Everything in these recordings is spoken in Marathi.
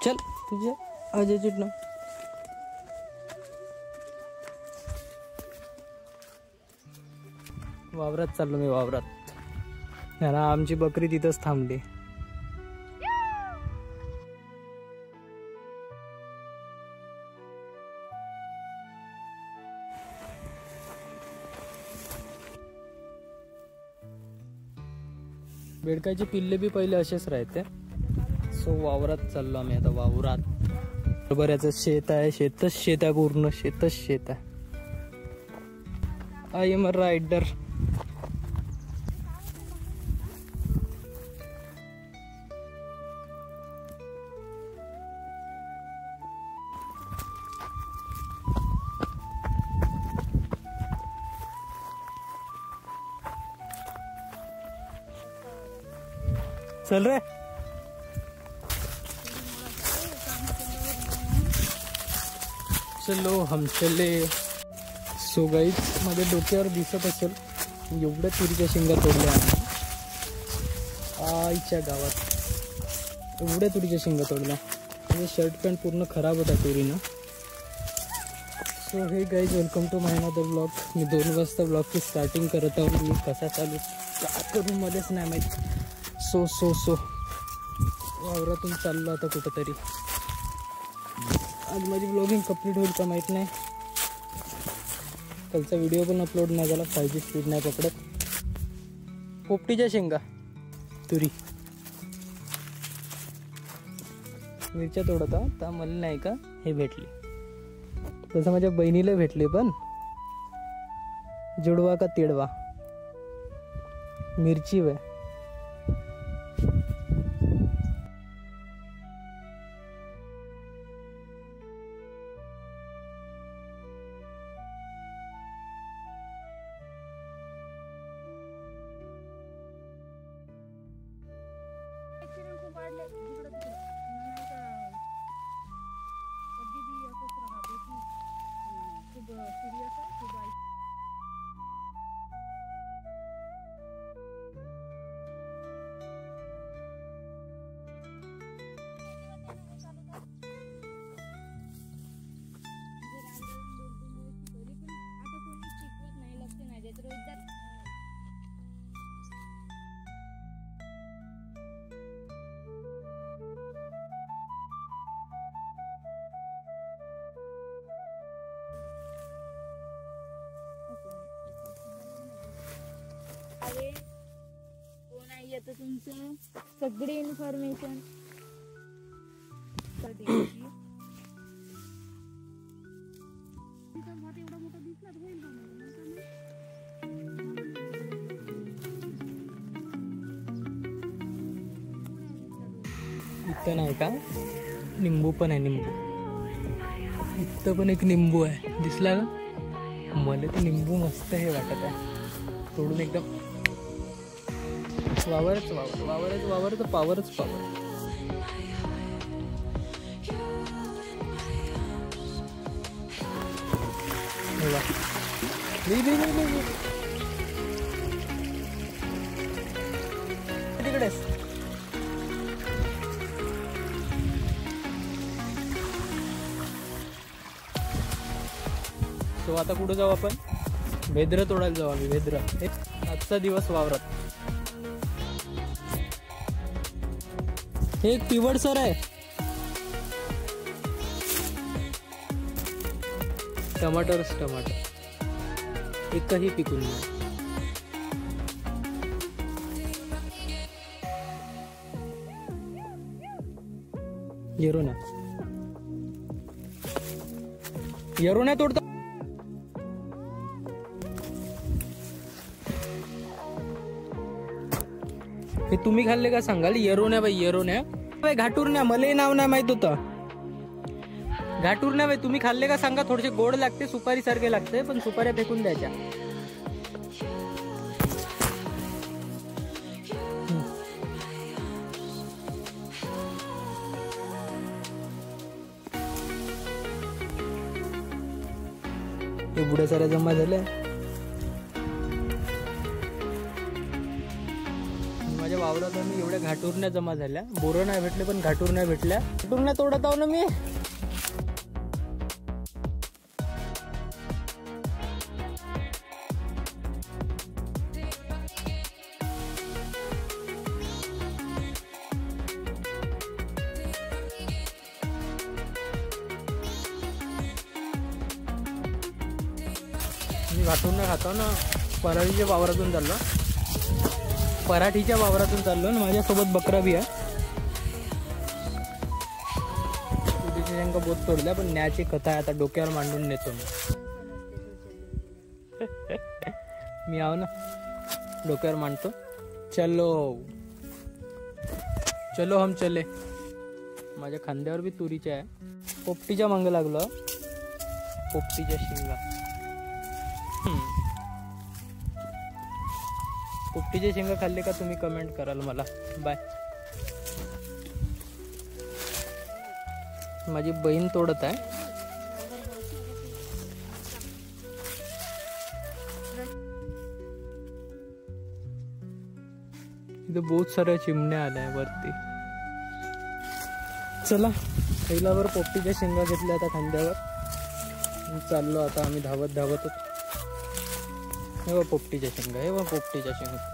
चल तुझे अजय चिटणं. वावरात चाललो मी, वावरात. ना आमची बकरी तिथंच थांबली. बेडकाचे पिल्ले बी पहिले असेच राहते. सो वावरात चाललो आम्ही आता, वावरात. बऱ्याच शेत आहे, शेतच शेत आहे, पूर्ण शेतच शेत आहे. I am a rider. चल रे. चलो हम चले. सो गाईज, माझ्या डोक्यावर दिसत असेल एवढ्या तुरीच्या शेंगा तोडल्या आईच्या गावात. एवढ्या तुरीच्या शेंगा तोडल्या. म्हणजे शर्ट पॅन्ट पूर्ण खराब होता तुरीनं. So hey guys, welcome to my another blog. मी 2 वाजता ब्लॉगची स्टार्टिंग करत आहोत. मी कसा चालू काय करू मध्येच नाही माहीत. सो वावरातून चाललो आता कुठंतरी. आज माझी ब्लॉगिंग कंप्लीट होईल का माहीत नाही. कालचा व्हिडिओ पण अपलोड नाही झाला, 5G स्पीड नाही पकडत. पोपटीच्या शेंगा, तुरी, मिरच्या तोडत आहोत. तर मला नाही का हे भेटली. तसं माझ्या बहिणीला भेटले, पण जुडवा का तिडवा मिरची वे. कोण आहे आता तुमचं सगळी इन्फॉर्मेशन. इथं नाही का निंबू पण आहे. निंबू इथं पण एक निंबू आहे, दिसला का? मला ते निंबू मस्त हे वाटत आहे. तोडून एकदम वावरच तर पावरच पावर. तिकडेच सो आता कुठं जाऊ आपण? वेद्र तोडायला जाऊ आम्ही. वेद्र आजचा दिवस वावरात. हे एक पिवळ सर आहे. टमाटर एकही पिकून नाही. येरोना तोडता. हे तुम्ही खाल्ले का सांगाल? येरोण्या बाई, येरोण्या बाई, घाटूरण्या. मलाही नाव नाही माहित होतं. घाटूरण्या बाई, तुम्ही खाल्ले का सांगा. थोडेसे गोड लागते, सुपारी सारखे लागते, पण सुपाऱ्या फेकून द्यायच्या. हे बुड्या साऱ्या जमा झाल्या. माझ्या वावरात आम्ही एवढ्या घाटुरण्या जमा झाल्या. बोरं नाही भेटले पण घाटुरण्या भेटल्या. घाटुरण्या तोडत आहो ना मी. मी घाटुरण्या खातो ना. पराठीच्या वावरातून चाललो. पराठीच्या वावरातून चाललो ना. माझ्यासोबत बकरा बी आहे. तुरीच्या शेंगा बोत तोडल्या पण न्याची कथा आहे. आता डोक्यावर मांडून नेतो मी. मी आहो ना डोक्यावर मांडतो. चलो चलो हम चले. माझ्या खांद्यावर बी तुरीच्या आहे. पोपटीच्या मांग लागलो. पोपटीच्या शेंगा. पोपटीचे शेंगा खाल्ले का तुम्ही कमेंट कराल मला. बाय. माझी बहीण तोडत आहे. इथे बहुत साऱ्या चिमण्या आल्या वरती. चला पहिल्यावर पोपटीच्या शेंगा घेतल्या आता खांद्यावर. चाललो आता आम्ही धावत धावतच. हे बघ पोपटीच्या शेंगा. हे बघ पोपटीच्या शेंगा.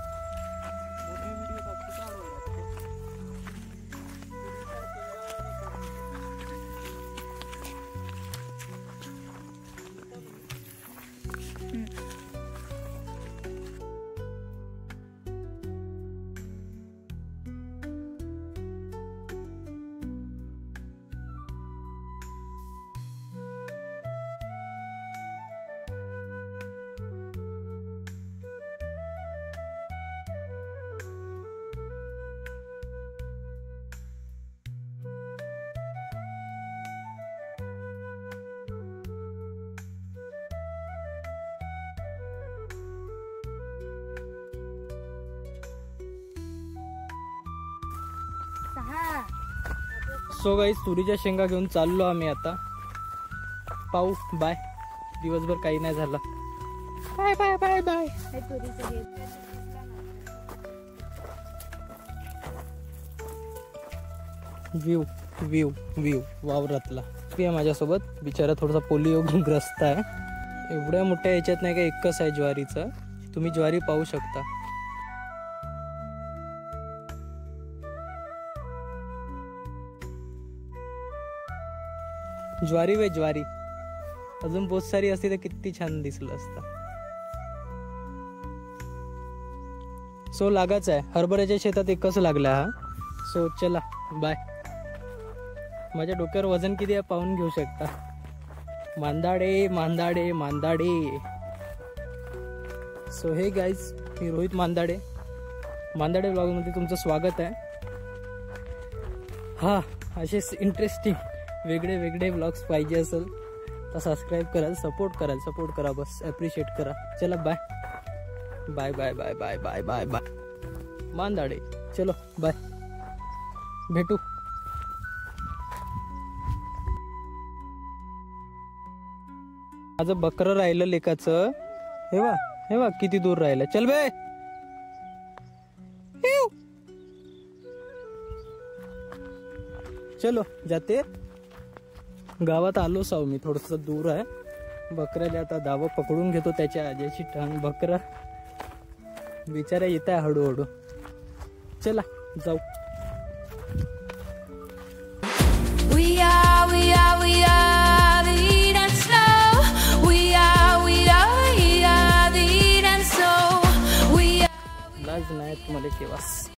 सो गाईस तुरीच्या शेंगा घेऊन चाललो आम्ही आता. पाहू. बाय. दिवसभर काही नाही झालं. Bye bye bye bye. View view view वावरातला. ते माझ्यासोबत बिचारा थोडासा पोलिओ ग्रस्त आहे. एवढ्या मोठ्या याच्यात नाही का एकच आहे ज्वारीचं. तुम्ही ज्वारी पाहू शकता. ज्वारी वे ज्वारी. अजून बहुत सारी असती तर किती छान दिसलं असतं. सो लागाच आहे. हरभऱ्याच्या शेतात एकच लागला हा. सो चला बाय. माझ्या डोक्यावर वजन किती आहे पाहून घेऊ शकता. मांदाडे मांदाडे मांदाडे. सो हे गाईज मी रोहित मांदाडे. मांदाडे ब्लॉगमध्ये तुमचं स्वागत आहे. हा असेच इंटरेस्टिंग वेगळे वेगळे ब्लॉग्स पाहिजे असेल तर सबस्क्राईब कराल. सपोर्ट करा बस. ॲप्रिशिएट करा. चला bye bye bye bye bye bye bye bye. Mandade चलो बाय. भेटू. माझं बकरं राहिलं लेकाचं. हे बा किती दूर राहिलं. चल बे. चलो जाते. गावात आलो साव मी. थोडस दूर आहे. बकऱ्याला आता दावा पकडून घेतो त्याच्या आज्याची टांग. बकरा बिचारा येत आहे हळूहळू. चला जाऊ. लाज नाही तुम्हाला केव्हाच.